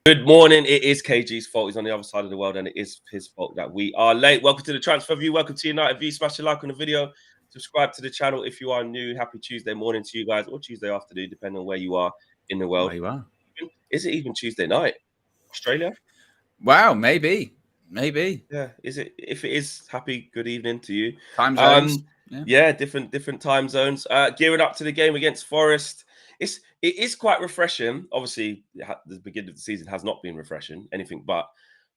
Good morning. It is KG's fault. He's on the other side of the world, and it is his fault that we are late. Welcome to the Transfer View. Welcome to United View. Smash a like on the video. Subscribe to the channel if you are new. Happy Tuesday morning to you guys, or Tuesday afternoon, depending on where you are in the world. Where you are. Is it even Tuesday night? Australia? Wow, maybe. Yeah. Is it? If it is, happy good evening to you. Time zones. Yeah, different time zones. Gearing up to the game against Forest. It is quite refreshing. Obviously, the beginning of the season has not been refreshing, anything but.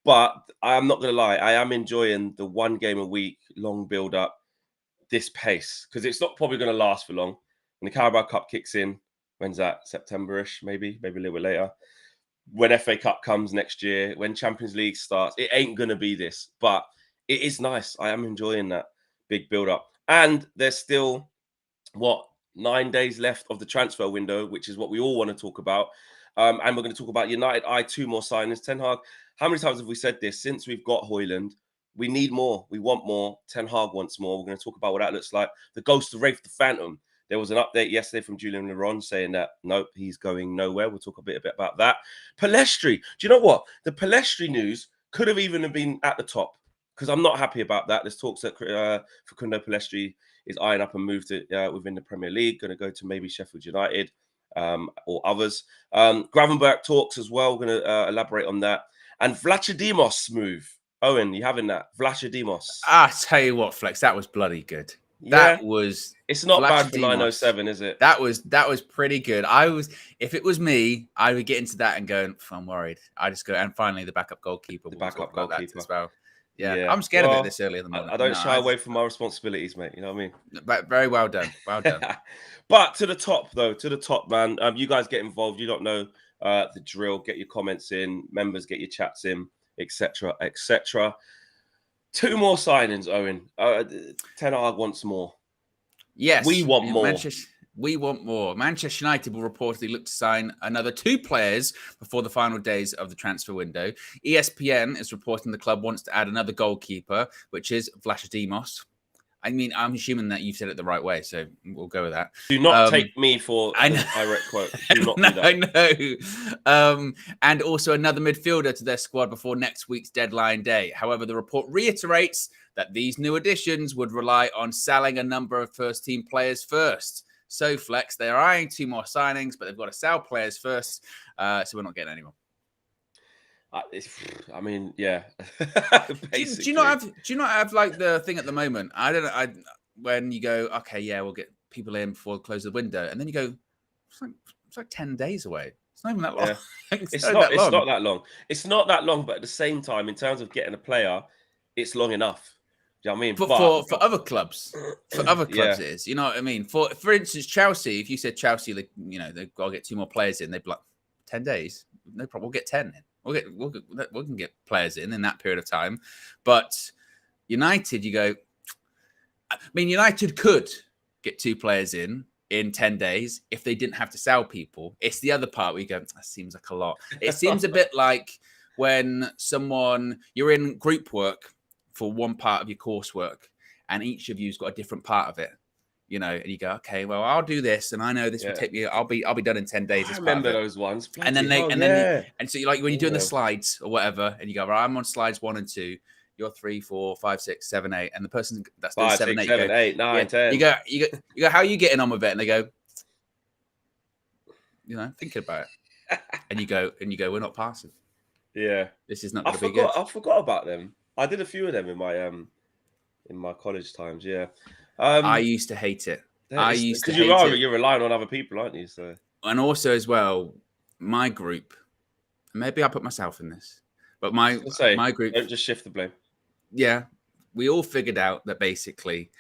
But I'm not gonna lie, I am enjoying the one game a week, long build up, this pace because it's not probably gonna last for long. When the Carabao Cup kicks in, when's that? September-ish, maybe a little bit later. When FA Cup comes next year, when Champions League starts, it ain't gonna be this, but it is nice. I am enjoying that big build up, and there's still 9 days left of the transfer window, which is what we all want to talk about. And we're going to talk about United. Two more signings. Ten Hag. How many times have we said this? Since we've got Højlund, we need more. We want more. Ten Hag wants more. We're going to talk about what that looks like. The ghost of Rafe the Phantom. There was an update yesterday from Julian Laron saying that nope, he's going nowhere. We'll talk a bit about that. Palestri. Do you know what? The Palestri news could have even been at the top because I'm not happy about that. There's talks that Facundo Palestri is eyeing up and moved to within the Premier League, going to go to maybe Sheffield United or others. Gravenberch talks as well. We're going to elaborate on that. And Vlachodimos move. Owen, you having that? Vlachodimos. I tell you what, Flex, that was bloody good. Yeah. That was. It's not bad for 907, is it? That was pretty good. If it was me, I would get into that and go, I'm worried. I just go, and finally the backup goalkeeper. The backup goalkeeper as well. Yeah, I'm scared of it this early in the morning. I don't shy away from my responsibilities, mate. You know what I mean? But very well done. Well done. But to the top, man. You guys get involved. You don't know the drill. Get your comments in. Members, get your chats in, etc., etc. Two more signings, Owen. Ten Hag wants more. Yes. We want more. We want more. Manchester United will reportedly look to sign another 2 players before the final days of the transfer window. ESPN is reporting the club wants to add another goalkeeper, which is Vlachodimos. I mean, I'm assuming that you've said it the right way, so we'll go with that. Do not take me for a direct quote. Do not do that. I know. And also another midfielder to their squad before next week's deadline day. However, the report reiterates that these new additions would rely on selling a number of first-team players first. So, Flex, they are eyeing 2 more signings, but they've got to sell players first, so we're not getting anyone. I mean, yeah. do you not have like the thing at the moment? When you go, okay, yeah, we'll get people in before the close of the window, and then you go, it's like 10 days away. It's not even that long. Yeah. It's not that long. It's not that long, but at the same time, in terms of getting a player, it's long enough. Do you know what I mean? But for other clubs, it is. You know what I mean? For instance, Chelsea. If you said Chelsea, they've got to get 2 more players in. They'd be like 10 days. No problem. We'll get 10 in. We can get players in that period of time. But United, you go. I mean, United could get 2 players in 10 days if they didn't have to sell people. It's the other part where you go, that seems like a lot. It seems a bit like when you're in group work for one part of your coursework, and each of you's got a different part of it, and you go, okay, well, I'll do this, and I know this will take me. I'll be done in 10 days. I remember those ones, and so you when you're doing the slides or whatever, and you go, well, I'm on slides 1 and 2. You're 3, 4, 5, 6, 7, 8, and the person that's doing 5, 7, 6, 8, 7, 8, 9, 10. You go, how are you getting on with it? And they go, thinking about it, and you go, we're not passing. Yeah, this is not going to be good. I forgot about them. I did a few of them in my college times. Yeah, I used to hate it. Because you're relying on other people, aren't you? So, and also as well, my group. Maybe I put myself in this, but my group. Don't just shift the blame. Yeah, we all figured out that basically,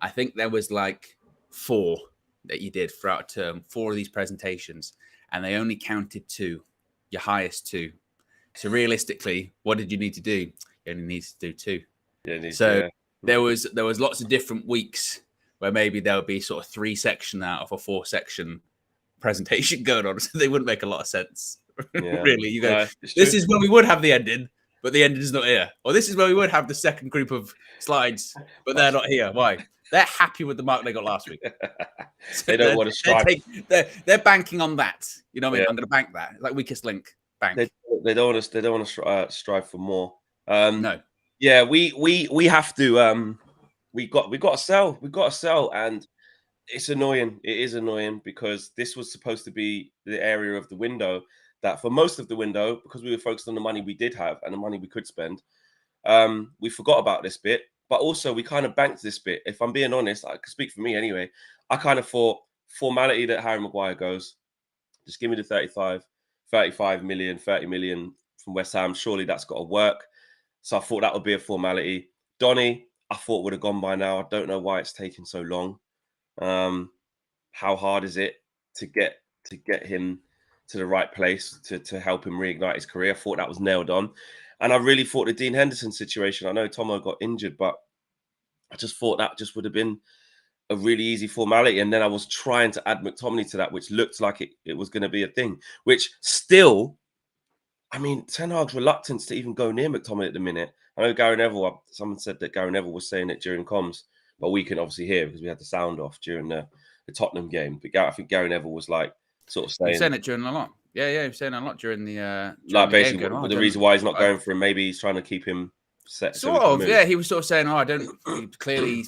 I think there was like 4 that you did throughout a term, 4 of these presentations, and they only counted 2, your highest 2. So realistically, what did you need to do? You only need to do 2. There was lots of different weeks where maybe there would be sort of 3 section out of a 4-section presentation going on, so they wouldn't make a lot of sense. Yeah. Really, you go, this is where we would have the ending, but the ending is not here. Or this is where we would have the second group of slides, but they're not here. Why? They're happy with the mark they got last week. They don't want to strike. They're banking on that. You know what I mean? I'm going to bank that. It's like weakest link. bank. They don't want us. They don't want to strive for more. No. Yeah, we have to. We got to sell. We got to sell, and it's annoying. It is annoying because this was supposed to be the area of the window that, for most of the window, because we were focused on the money we did have and the money we could spend, we forgot about this bit. But also, we kind of banked this bit. If I'm being honest, I can speak for me anyway. I kind of thought formality that Harry Maguire goes. Just give me the 35 million, 30 million from West Ham. Surely that's got to work. So I thought that would be a formality. Donny, I thought would have gone by now. I don't know why it's taking so long. How hard is it to get him to the right place to help him reignite his career? I thought that was nailed on. And I really thought the Dean Henderson situation, I know Tomo got injured, but I just thought that just would have been a really easy formality. And then I was trying to add McTominay to that, which looked like it was going to be a thing, which still, I mean, Ten Hag's reluctance to even go near McTominay at the minute. I know Gary Neville, someone said that Gary Neville was saying it during comms, but we can obviously hear because we had the sound off during the Tottenham game. But I think Gary Neville was like sort of saying, He was saying it during a lot. Yeah, he was saying a lot during the like the game. basically Going, the reason why he's not going for him, maybe he's trying to keep him set. Sort of, yeah. He was sort of saying, "Oh, I don't clearly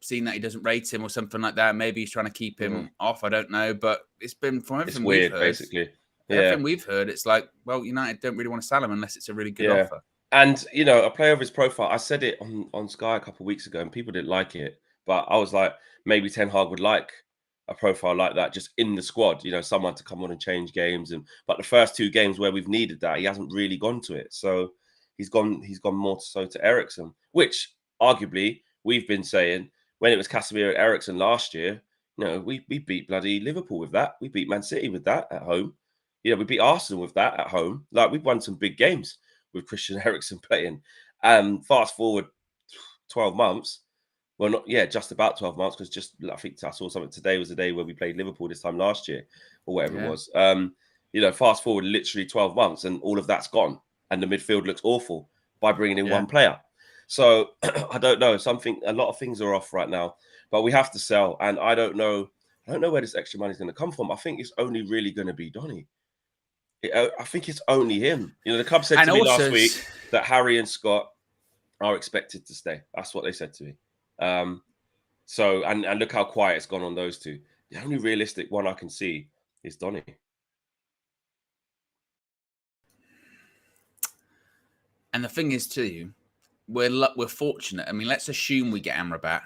seen that he doesn't rate him or something like that. Maybe he's trying to keep him off. I don't know, but it's been from everything we've heard, basically. Yeah. Everything we've heard, it's like, well, United don't really want to sell him unless it's a really good offer. And you know, a player of his profile, I said it on Sky a couple of weeks ago, and people didn't like it, but I was like, maybe Ten Hag would like a profile like that just in the squad. You know, someone to come on and change games. But the first two games where we've needed that, he hasn't really gone to it. So he's gone more so to Eriksen, which arguably we've been saying when it was Casemiro and Eriksen last year. You know, we beat bloody Liverpool with that. We beat Man City with that at home. You know, we beat Arsenal with that at home. Like, we've won some big games with Christian Eriksen playing. Fast forward 12 months. Well, not just about 12 months, because I think I saw something today was the day where we played Liverpool this time last year or whatever it was. You know, fast forward literally 12 months and all of that's gone. And the midfield looks awful by bringing in one player. So I don't know. A lot of things are off right now, but we have to sell. And I don't know where this extra money is going to come from. I think it's only really going to be Donny. I think it's only him. You know, the club said to me last week that Harry and Scott are expected to stay. That's what they said to me. So look how quiet it's gone on those two. The only realistic one I can see is Donny. And the thing is, too, we're fortunate. I mean, let's assume we get Amrabat.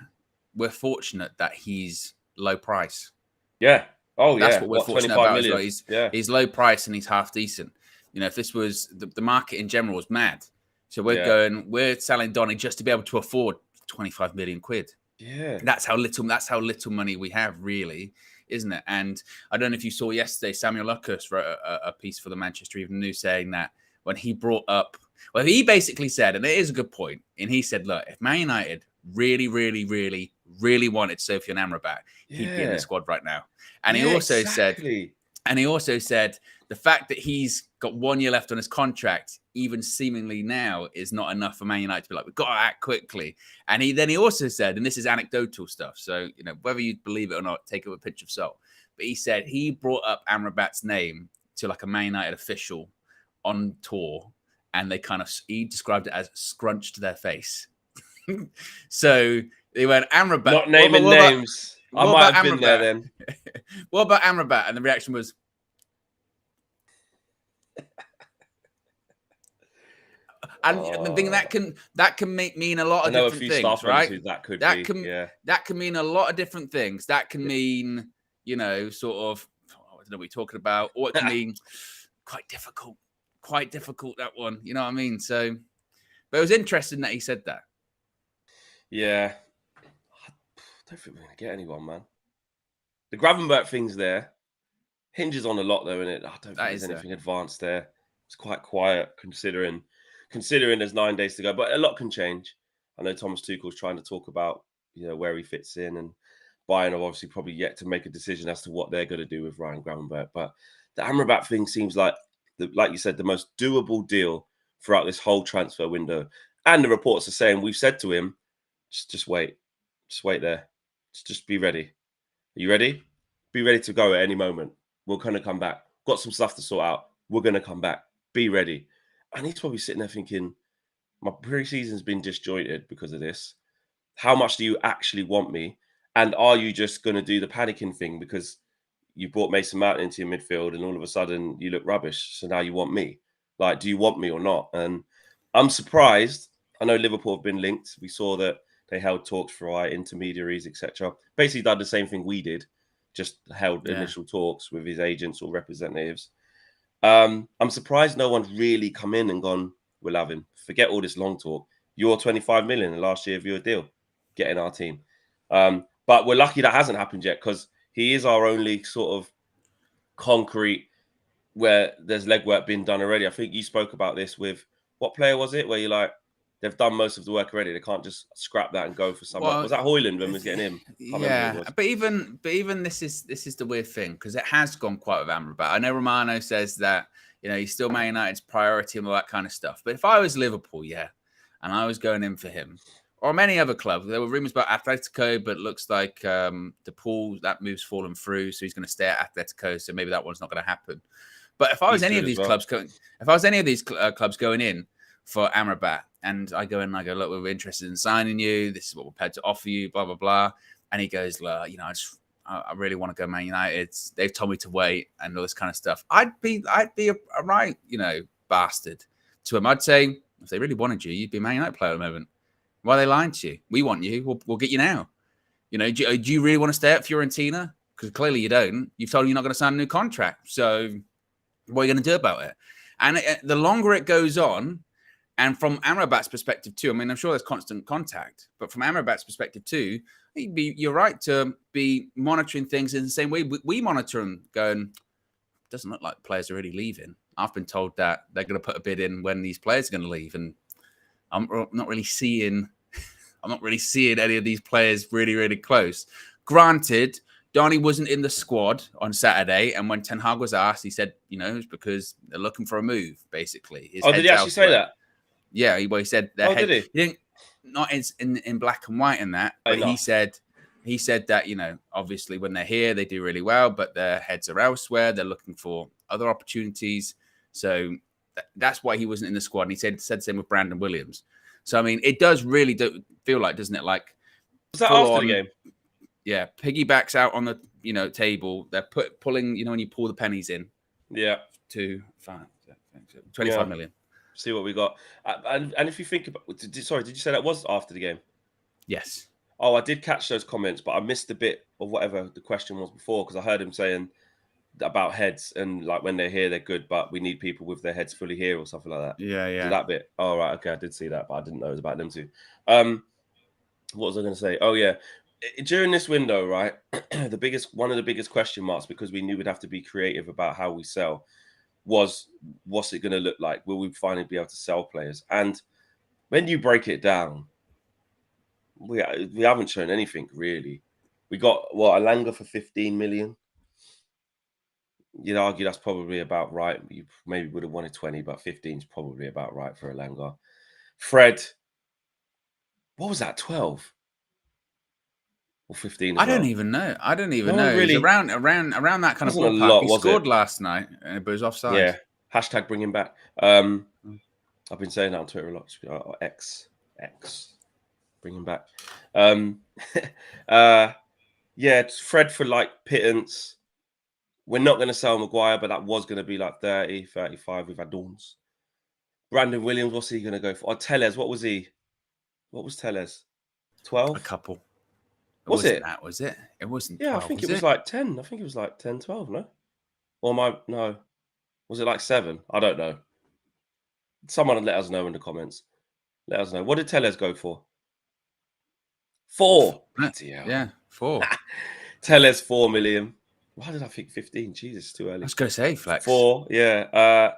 We're fortunate that he's low price. Yeah. Oh, that's what we're fortunate about as well. He's low price and he's half decent. You know, if this was the market in general was mad, so we're selling Donny just to be able to afford 25 million quid. Yeah, that's how little money we have, really, isn't it? And I don't know if you saw yesterday, Samuel Lucas wrote a piece for the Manchester Evening News saying that when he brought up, well, he basically said, and it is a good point, and he said, look, if Man United really, really, really, really wanted Sofiane Amrabat, he'd be in the squad right now. And he also said, the fact that he's got 1 year left on his contract, even seemingly now, is not enough for Man United to be like, we've got to act quickly. And he also said, and this is anecdotal stuff, so you know, whether you believe it or not, take it with a pinch of salt. But he said he brought up Amrabat's name to like a Man United official on tour, and he described it as scrunched their face. So they went, Amrabat. Not naming names. I might have been there then. What about Amrabat? And the reaction was, and the thing that can mean a lot of different things, right? That can mean a lot of different things. That can mean, you know, sort of, I don't know what you're talking about, or it can mean quite difficult, that one. You know what I mean? So, but it was interesting that he said that. Yeah. I don't think we're going to get anyone, man. The Gravenberch thing's there. Hinges on a lot, though, innit? I don't think there's anything advanced there. It's quite quiet, considering there's 9 days to go. But a lot can change. I know Thomas Tuchel's trying to talk about, you know, where he fits in. And Bayern have obviously probably yet to make a decision as to what they're going to do with Ryan Gravenberch. But the Amrabat thing seems like, like you said, the most doable deal throughout this whole transfer window. And the reports are saying, we've said to him, just wait. Just wait there. Just be ready. Are you ready? Be ready to go at any moment. We're going to come back. Got some stuff to sort out. We're going to come back. be ready. And he's probably sitting there thinking, my pre-season's been disjointed because of this. How much do you actually want me? And are you just going to do the panicking thing because you brought Mason Mount into your midfield and all of a sudden you look rubbish? So now you want me? Like, do you want me or not? And I'm surprised. I know Liverpool have been linked. We saw that they held talks for intermediaries, etc. Basically done the same thing we did, just held initial talks with his agents or representatives. I'm surprised no one's really come in and gone, we'll have him. Forget all this long talk. You're 25 million the last year of your deal. Get in our team. But we're lucky that hasn't happened yet because he is our only sort of concrete where there's legwork being done already. I think you spoke about this with, what player was it? Where you're like, they've done most of the work already. They can't just scrap that and go for someone. Was that Højlund when we was getting him? Yeah, but even this is the weird thing because it has gone quite with Amrabat. I know Romano says that he's still Man United's priority and all that kind of stuff. But if I was Liverpool, and I was going in for him or many other clubs, there were rumors about Atletico, but it looks like De Paul, that move's fallen through, so he's going to stay at Atletico. So maybe that one's not going to happen. But if I was any of these clubs, clubs going in for Amrabat, and I go in and I go, look, we're interested in signing you. This is what we're prepared to offer you, blah, blah, blah. And he goes, look, I really want to go Man United. They've told me to wait and all this kind of stuff. I'd be a right, bastard to him. I'd say, if they really wanted you, you'd be a Man United player at the moment. Why are they lying to you? We want you. We'll get you now. Do you really want to stay at Fiorentina? Because clearly you don't. You've told him you're not going to sign a new contract. So what are you going to do about it? And the longer it goes on, and from Amrabat's perspective too, I mean, I'm sure there's constant contact, but from Amrabat's perspective too, you're right to be monitoring things in the same way we monitor them, going, doesn't look like players are really leaving. I've been told that they're going to put a bid in when these players are going to leave, and I'm not really seeing any of these players really, really close. Granted, Donny wasn't in the squad on Saturday, and when Ten Hag was asked, he said, it's because they're looking for a move, basically. Did he actually say that? Yeah, he said their head. Did he? Didn't, not in black and white in that, but he said that, obviously when they're here, they do really well, but their heads are elsewhere. They're looking for other opportunities. So that's why he wasn't in the squad. And he said the same with Brandon Williams. So, I mean, it does really feel like, doesn't it? Like, was that after the game? Yeah, piggybacks out on the table. They're pulling, when you pull the pennies in. Yeah. To 25 million. See what we got. And if you think about, did you say that was after the game? Yes. Oh, I did catch those comments, but I missed a bit of whatever the question was before because I heard him saying about heads and like when they're here, they're good, but we need people with their heads fully here or something like that. Yeah. Did that bit. Oh, right. Okay. I did see that, but I didn't know it was about them too. What was I going to say? Oh, yeah. During this window, right, one of the biggest question marks, because we knew we'd have to be creative about how we sell, was what's it going to look like? Will we finally be able to sell players? And when you break it down, we haven't shown anything really. We got Alanga for 15 million. You'd argue that's probably about right. You maybe would have wanted 20, but 15 is probably about right for Alanga. Fred, what was that? 12 or 15? I don't even know. Really, it was around that kind of ballpark. He scored last night, but it was offside. Yeah. Hashtag bring him back. I've been saying that on Twitter a lot. X, bring him back. Yeah, it's Fred for like pittance. We're not going to sell Maguire, but that was going to be like 30, 35 with Adorns. Brandon Williams, what's he going to go for? Tellez, what was he? What was Tellez? 12? A couple. Was it? That was it? It wasn't 12, I think it was like 10. I think it was like 10, 12, no? No. Was it like 7? I don't know. Someone let us know in the comments. Let us know. What did Tellez go for? 4. Yeah, 4. Tellez 4 million. Why did I think 15? Jesus, too early. I was going to say flex. 4, yeah.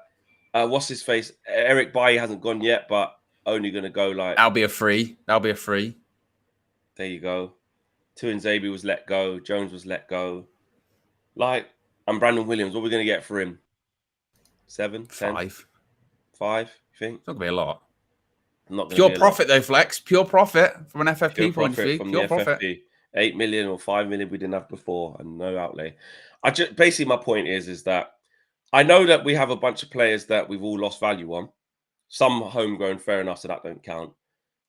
What's his face? Eric Bailly hasn't gone yet, but only going to go like... That'll be a free. There you go. Tuanzebe was let go. Jones was let go. And Brandon Williams, what are we going to get for him? 7? 10? 5. 5, you think? It's not going to be a lot. Not pure profit though, Flex. Pure profit from an FFP point of view. From Pure the profit. FFP. 8 million or 5 million we didn't have before and no outlay. Basically my point is that I know that we have a bunch of players that we've all lost value on. Some homegrown, fair enough, so that don't count.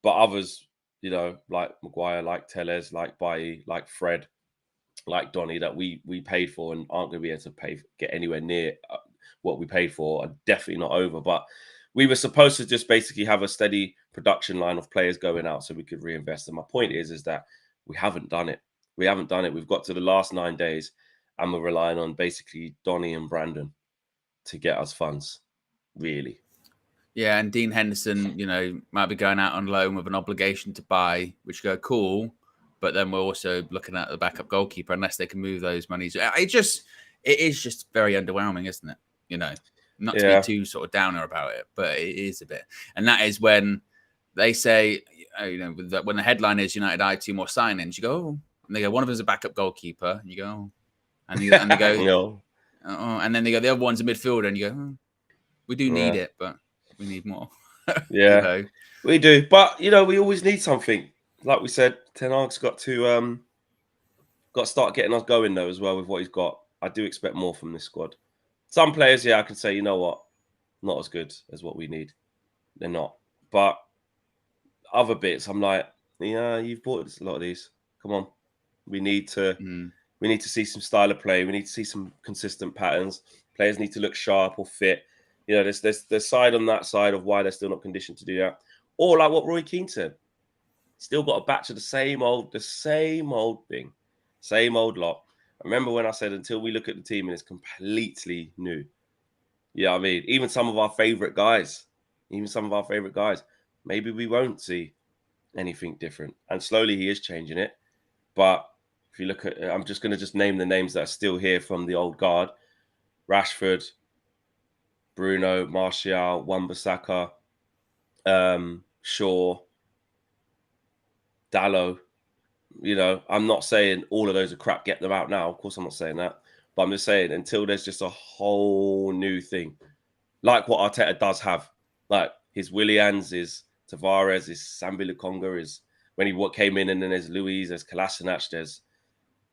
But others, like Maguire, like Tellez, like Bailly, like Fred, like Donny, that we paid for and aren't going to be able to get anywhere near what we paid for, are definitely not over. But we were supposed to just basically have a steady production line of players going out so we could reinvest. And my point is that we haven't done it. We haven't done it. We've got to the last 9 days and we're relying on basically Donny and Brandon to get us funds, really. Yeah, and Dean Henderson, might be going out on loan with an obligation to buy, which go cool. But then we're also looking at the backup goalkeeper, unless they can move those monies. It is just very underwhelming, isn't it? Not to be too sort of downer about it, but it is a bit. And that is when they say, when the headline is United eye 2 more signings, you go, oh, and they go, one of them is a backup goalkeeper, and you go, oh. And they go, no. Oh, and then they go, the other one's a midfielder, and you go, oh, we do need it, but we need more. Yeah, we do. But we always need something. Like we said, Ten Hag's got to start getting us going though as well with what he's got. I do expect more from this squad. Some players, I can say, you know what, not as good as what we need. They're not. But other bits, I'm like, you've bought a lot of these. Come on, we need to see some style of play. We need to see some consistent patterns. Players need to look sharp or fit. There's side on that side of why they're still not conditioned to do that. Or like what Roy Keane said, still got a batch of the same old thing, same old lot. I remember when I said until we look at the team and it's completely new. Yeah, I mean, even some of our favorite guys, maybe we won't see anything different. And slowly he is changing it. But if you look at, I'm just going to name the names that are still here from the old guard: Rashford, Bruno, Martial, Wan-Bissaka, Shaw, Dallo. I'm not saying all of those are crap, get them out now. Of course, I'm not saying that. But I'm just saying until there's just a whole new thing, like what Arteta does have, like his Willians, his Tavares, his Sambi Lukonga, is when he came in, and then there's Luis, there's Kolasinac, there's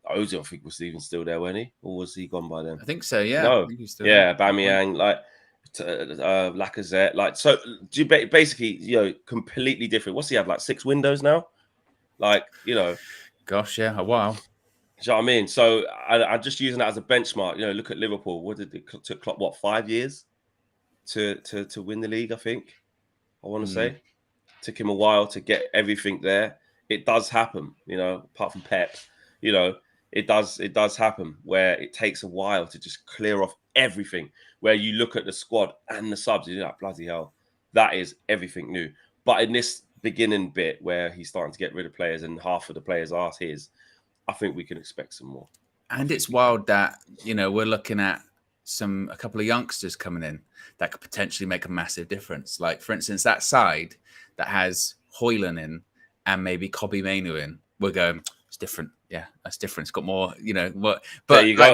Ozil, I think was even still there, wasn't he? Or was he gone by then? I think so, yeah. No. I think he's still there. Bamiyang, like Lacazette, like, so basically, completely different. What's he have, like 6 windows now? Like, Gosh, yeah, a while. Do you know what I mean? So I'm just using that as a benchmark. Look at Liverpool. What did it took Klopp, 5 years to win the league? I think I want to say took him a while to get everything there. It does happen, apart from Pep. It does happen where it takes a while to just clear off everything. Where you look at the squad and the subs, you're like, bloody hell, that is everything new. But in this beginning bit where he's starting to get rid of players and half of the players are his, I think we can expect some more. And it's wild that, we're looking at a couple of youngsters coming in that could potentially make a massive difference. Like, for instance, that side that has Højlund in and maybe Kobbie Mainoo in, we're going, it's different. Yeah, that's different. It's got more, but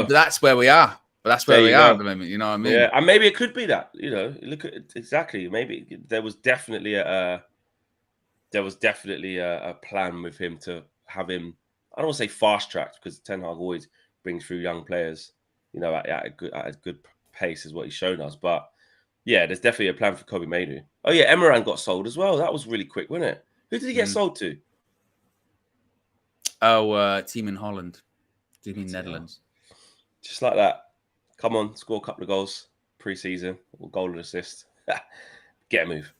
that's where we are. But that's where we are at the moment. You know what I mean? Yeah, and maybe it could be that. Look at it, exactly. Maybe there was definitely a plan with him to have him. I don't want to say fast tracked, because Ten Hag always brings through young players, at a good pace, is what he's shown us. But yeah, there's definitely a plan for Kobbie Mainoo. Oh yeah, Emeran got sold as well. That was really quick, wasn't it? Who did he get sold to? Oh, team in Holland. Do you mean Netherlands? Just like that. Come on, score a couple of goals pre-season, or goal and assist. Get a move.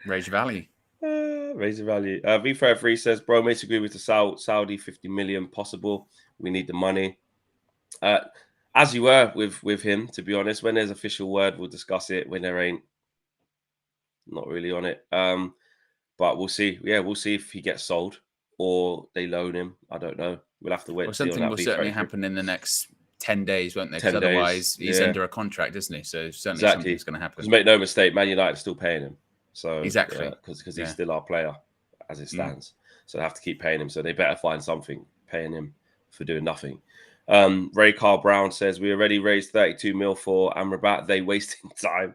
Raise your value. Raise the value. V33 says, bro, makes agree with the Saudi 50 million possible. We need the money. As you were with him, to be honest, when there's official word, we'll discuss it. When there ain't, not really on it. But we'll see. Yeah, we'll see if he gets sold or they loan him. I don't know. We'll have to wait. Well, something will certainly happen in the next 10 days, won't they? Because otherwise he's under a contract, isn't he? So certainly something's going to happen. Because make no mistake, Man United are still paying him. So exactly, because he's still our player as it stands. So they have to keep paying him. So they better find something paying him for doing nothing. Ray Carl Brown says, we already raised 32 mil for Amrabat. They wasting time.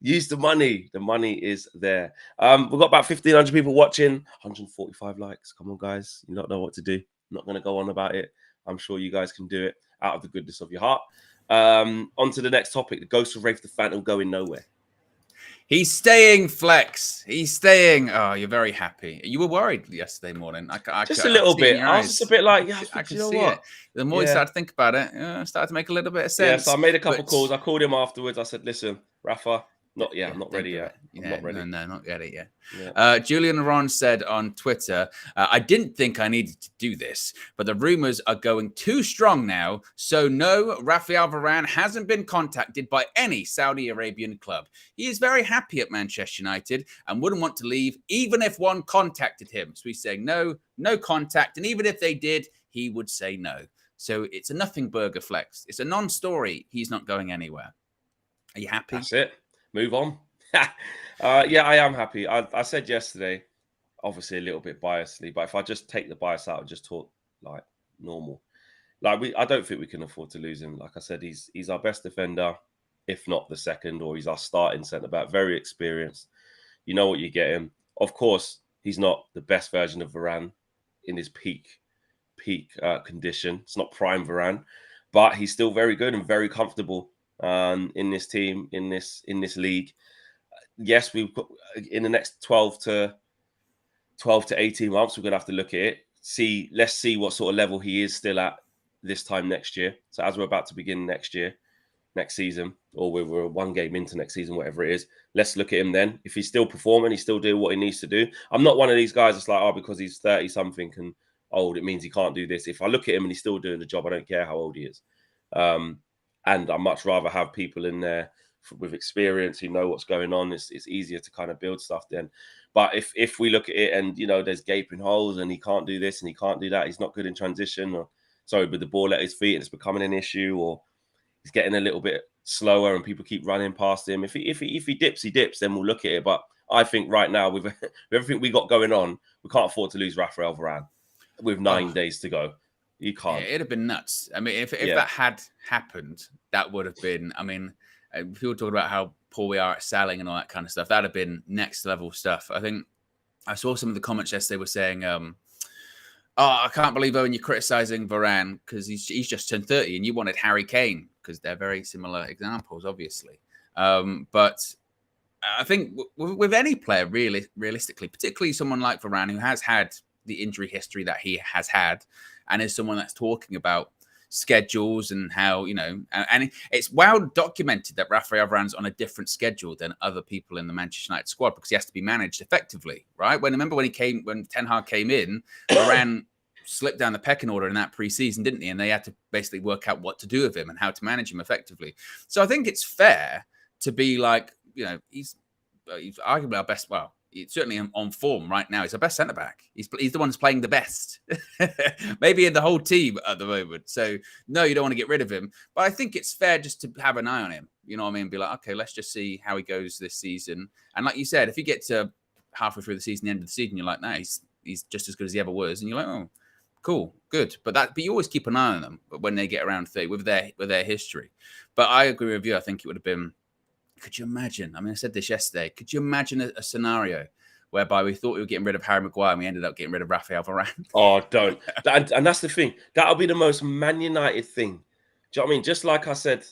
Use the money. The money is there. We've got about 1,500 people watching. 145 likes. Come on, guys. You don't know what to do. I'm not going to go on about it. I'm sure you guys can do it out of the goodness of your heart. On to the next topic. The ghost of Rafe the Phantom going nowhere. He's staying, Flex. He's staying. Oh, you're very happy. You were worried yesterday morning. Just a little bit. I was Eyes. just a bit like, yeah, I can you know see what? it. The more you start to think about it, it started to make a little bit of sense. Yeah, so I made a couple calls. I called him afterwards. I said, listen, Rafa, I'm not ready yet. I'm not ready. No, not ready yet. Yeah. Julian Ron said on Twitter, I didn't think I needed to do this, but the rumors are going too strong now. So no, Rafael Varane hasn't been contacted by any Saudi Arabian club. He is very happy at Manchester United and wouldn't want to leave, even if one contacted him. So he's saying no contact. And even if they did, he would say no. So it's a nothing burger, Flex. It's a non-story. He's not going anywhere. Are you happy? That's it. Move on. Yeah, I am happy. I said yesterday, obviously a little bit biasedly, but if I just take the bias out and just talk like normal, like I don't think we can afford to lose him. Like I said, he's our best defender, if not the second, or he's our starting centre back. Very experienced. You know what you get him. Of course, he's not the best version of Varane in his peak condition. It's not prime Varane, but he's still very good and very comfortable in this team, in this league. Yes, we've got in the next 12 to 18 months, we're gonna have to look at it. Let's see what sort of level he is still at this time next year. So as we're about to begin next season, or we're one game into next season, whatever it is, let's look at him then. If he's still performing, he's still doing what he needs to do. I'm not one of these guys that's like, oh, because he's 30 something and old, it means he can't do this. If I look at him and he's still doing the job, I don't care how old he is. And I'd much rather have people in there with experience who know what's going on. It's easier to kind of build stuff then. But if we look at it and, there's gaping holes and he can't do this and he can't do that, he's not good in transition, with the ball at his feet and it's becoming an issue, or he's getting a little bit slower and people keep running past him. If he dips, then we'll look at it. But I think right now, with everything we got going on, we can't afford to lose Rafael Varane with 9 days to go. You can't. Yeah, it'd have been nuts. I mean, if that had happened, that would have been, people talk about how poor we are at selling and all that kind of stuff. That'd have been next level stuff. I think I saw some of the comments yesterday were saying, I can't believe, Owen, you're criticizing Varane because he's just turned 30 and you wanted Harry Kane, because they're very similar examples, obviously. But I think with any player, realistically, particularly someone like Varane, who has had the injury history that he has had, and is someone that's talking about schedules and how, and it's well documented that Rafael Varane's on a different schedule than other people in the Manchester United squad, because he has to be managed effectively, right? When Ten Hag came in, Varane slipped down the pecking order in that pre-season, didn't he? And they had to basically work out what to do with him and how to manage him effectively. So I think it's fair to be like, he's arguably our best. Well, he's certainly on form right now. He's our best centre back. He's the one who's playing the best, maybe in the whole team at the moment. So no, you don't want to get rid of him. But I think it's fair just to have an eye on him. You know what I mean? Be like, okay, let's just see how he goes this season. And like you said, if you get to halfway through the season, the end of the season, you're like, nah, he's just as good as he ever was, and you're like, oh, cool, good. But you always keep an eye on them when they get around 30 with their history. But I agree with you. I think it would have been. Could you imagine? I said this yesterday. Could you imagine a scenario whereby we thought we were getting rid of Harry Maguire and we ended up getting rid of Rafael Varane? Oh, don't. And that's the thing. That'll be the most Man United thing. Do you know what I mean? Just like I said,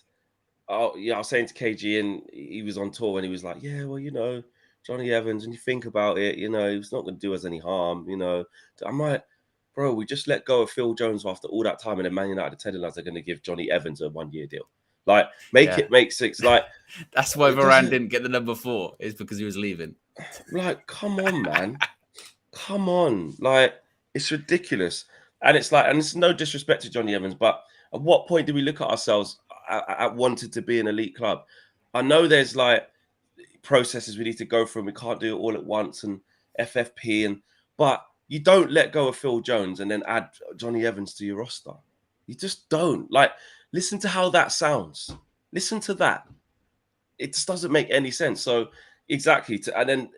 I was saying to KG, and he was on tour and he was like, yeah, well, Johnny Evans, and you think about it, he's not going to do us any harm, I'm like, bro, we just let go of Phil Jones after all that time, and then Man United are telling us they're going to give Johnny Evans a 1-year deal. Like, it make sense. Like, that's why Varane didn't get the number 4, is because he was leaving. Like, come on, man. Come on. Like, it's ridiculous. And it's like, and it's no disrespect to Johnny Evans, but at what point do we look at ourselves at wanting to be an elite club? I know there's like processes we need to go through, and we can't do it all at once, and FFP, but you don't let go of Phil Jones and then add Johnny Evans to your roster. You just don't. Like, listen to how that sounds. Listen to that. It just doesn't make any sense. So exactly. And then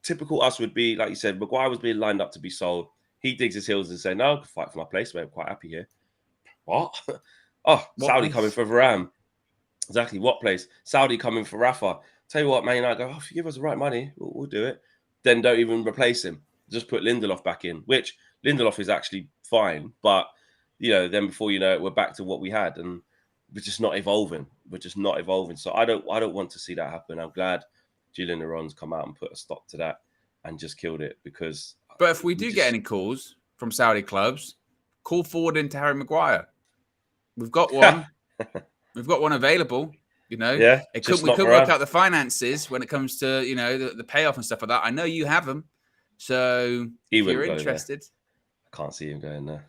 typical us would be, like you said, Maguire was being lined up to be sold. He digs his heels and says, no, I can fight for my place. I'm quite happy here. What? Oh, what Saudi place? Coming for Varane. Exactly. What place? Saudi coming for Rafa. Tell you what, man, United go, if you give us the right money, we'll do it. Then don't even replace him. Just put Lindelof back in, which Lindelof is actually fine. But, then before you know it, we're back to what we had. And we're just not evolving. We're just not evolving. So I don't want to see that happen. I'm glad Julian Aron's come out and put a stop to that and just killed it, because. But if we do get any calls from Saudi clubs, call forward into Harry Maguire. We've got one. We've got one available. You know, yeah, we could work out the finances when it comes to, you know, the payoff and stuff like that. I know you have them, so if you're interested, I can't see him going there.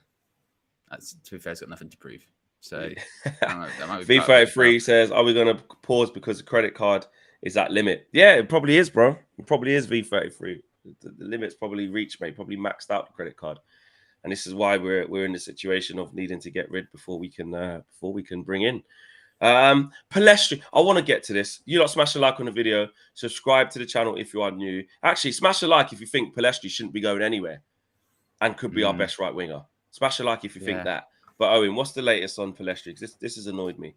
That's, to be fair, it's got nothing to prove. So V33 says, "Are we going to pause because the credit card is at limit?" Yeah, it probably is, bro. It probably is. V33. The limit's probably reached, mate. Probably maxed out the credit card, and this is why we're in the situation of needing to get rid before we can bring in. Palestri, I want to get to this. You lot smash a like on the video, subscribe to the channel if you are new. Actually, smash a like if you think Palestri shouldn't be going anywhere and could be our best right winger. Smash a like if you think that. But Owen, what's the latest on Palestri? This has annoyed me.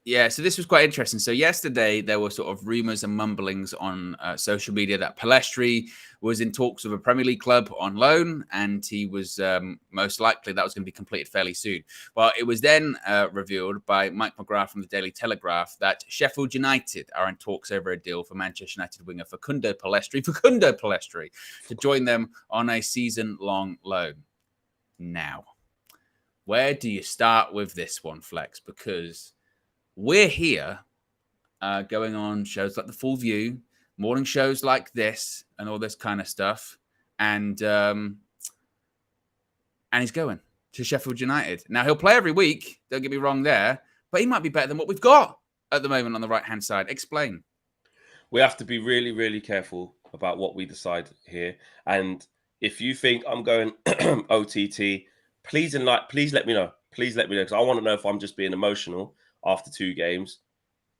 Yeah, so this was quite interesting. So yesterday there were sort of rumors and mumblings on social media that Palestri was in talks with a Premier League club on loan, and he was most likely that was going to be completed fairly soon. Well, it was then revealed by Mike McGrath from the Daily Telegraph that Sheffield United are in talks over a deal for Manchester United winger Facundo Palestri to join them on a season-long loan. Now, where do you start with this one, Flex? Because we're here going on shows like The Full View, morning shows like this, and all this kind of stuff. And he's going to Sheffield United. Now, he'll play every week. Don't get me wrong there. But he might be better than what we've got at the moment on the right-hand side. Explain. We have to be really, really careful about what we decide here. And if you think I'm going OTT, please let me know. Please let me know, because I want to know if I'm just being emotional after 2 games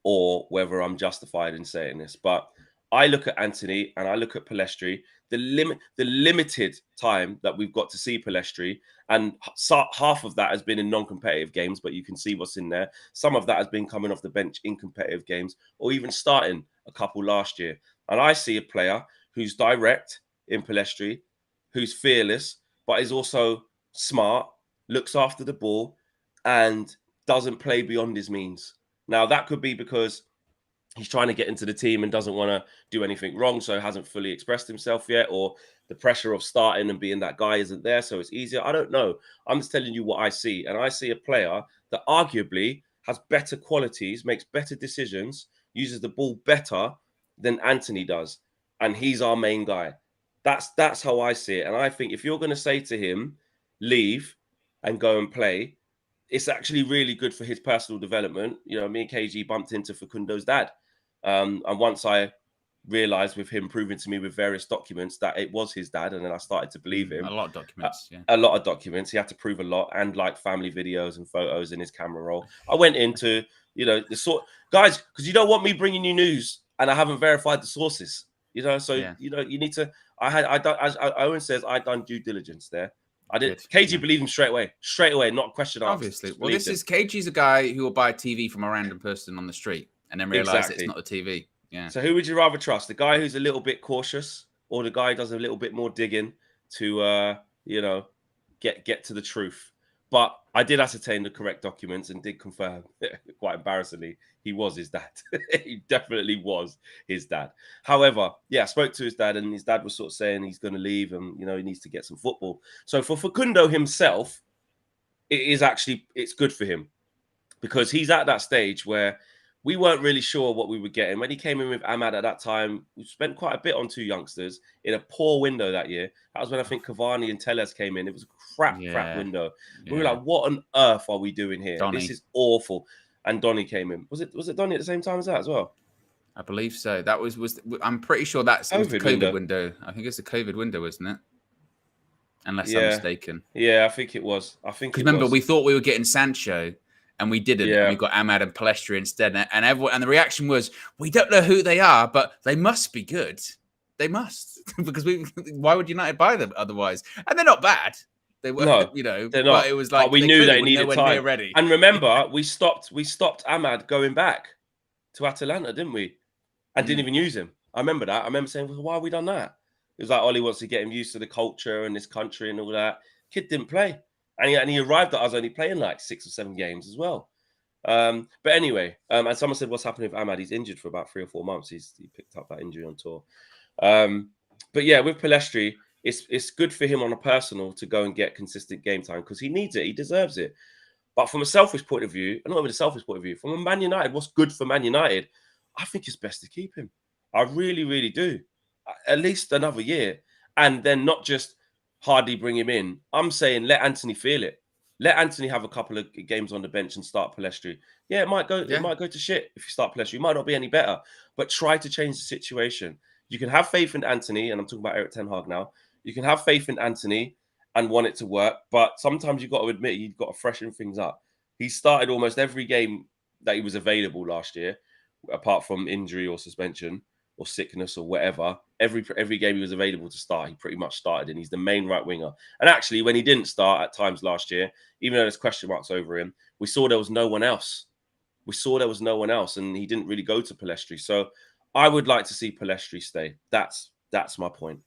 or whether I'm justified in saying this. But I look at Anthony and I look at Palestri, the limited time that we've got to see Palestri, and half of that has been in non-competitive games, but you can see what's in there. Some of that has been coming off the bench in competitive games, or even starting a couple last year. And I see a player who's direct in Palestri, who's fearless, but is also smart, looks after the ball, and doesn't play beyond his means. Now, that could be because he's trying to get into the team and doesn't want to do anything wrong, so hasn't fully expressed himself yet, or the pressure of starting and being that guy isn't there, so it's easier. I don't know. I'm just telling you what I see. And I see a player that arguably has better qualities, makes better decisions, uses the ball better than Anthony does. And he's our main guy. That's how I see it. And I think if you're going to say to him, leave and go and play, it's actually really good for his personal development. You know, me and KG bumped into Facundo's dad. And once I realized, with him proving to me with various documents that it was his dad, and then I started to believe him. A lot of documents, A lot of documents. He had to prove a lot, and like family videos and photos in his camera roll. I went into, you know, the sort guys, because you don't want me bringing you news and I haven't verified the sources. You know, so you know, you need to. As Owen says, I done due diligence there. I did. KG believed him straight away, not a question asked. Obviously. Well, KG's a guy who will buy a TV from a random person on the street and then realize it's not the TV. Yeah. So who would you rather trust? The guy who's a little bit cautious, or the guy who does a little bit more digging to, you know, get to the truth? But I did ascertain the correct documents and did confirm, quite embarrassingly, he was his dad. He definitely was his dad. However, yeah, I spoke to his dad, and his dad was sort of saying he's going to leave and, you know, he needs to get some football. So for Facundo himself, it's good for him, because he's at that stage where we weren't really sure what we were getting. When he came in with Ahmad at that time, we spent quite a bit on 2 youngsters in a poor window that year. That was when I think Cavani and Telles came in. It was a crap window. We were like, what on earth are we doing here? Donny. This is awful. And Donny came in. Was it Donny at the same time as that as well? I believe so. That was I'm pretty sure that's the COVID window. I think it's the COVID window, isn't it? Unless I'm mistaken. Yeah, I think it was. Because remember, we thought we were getting Sancho, and we didn't. Yeah. And we got Ahmad and Palestri instead. And everyone, and the reaction was, we don't know who they are, but they must be good. They must. Because why would United buy them otherwise? And they're not bad. They were, you know, they're not. But it was like we knew they needed time. Ready. And remember, we stopped Ahmad going back to Atalanta, didn't we? And didn't even use him. I remember that. I remember saying, well, why have we done that? It was like Ollie wants to get him used to the culture and this country and all that. Kid didn't play. And he arrived at us only playing like 6 or 7 games as well. But anyway, and someone said, what's happening with Ahmad? He's injured for about 3 or 4 months. He picked up that injury on tour. But yeah, with Pellistri, it's good for him on a personal to go and get consistent game time because he needs it. He deserves it. But from a selfish point of view, and not even a selfish point of view, from a Man United, what's good for Man United, I think it's best to keep him. I really, really do. At least another year. And then not just hardly bring him in. I'm saying let Anthony feel it. Let Anthony have a couple of games on the bench and start Pellistri. Yeah, it might go to shit if you start Pellistri. It might not be any better, but try to change the situation. You can have faith in Anthony, and I'm talking about Erik ten Hag now. You can have faith in Anthony and want it to work, but sometimes you've got to admit you've got to freshen things up. He started almost every game that he was available last year, apart from injury or suspension or sickness or whatever. Every game he was available to start, he pretty much started, and he's the main right winger. And actually, when he didn't start at times last year, even though there's question marks over him, we saw there was no one else. And he didn't really go to Pellistri. So I would like to see Pellistri stay. That's my point.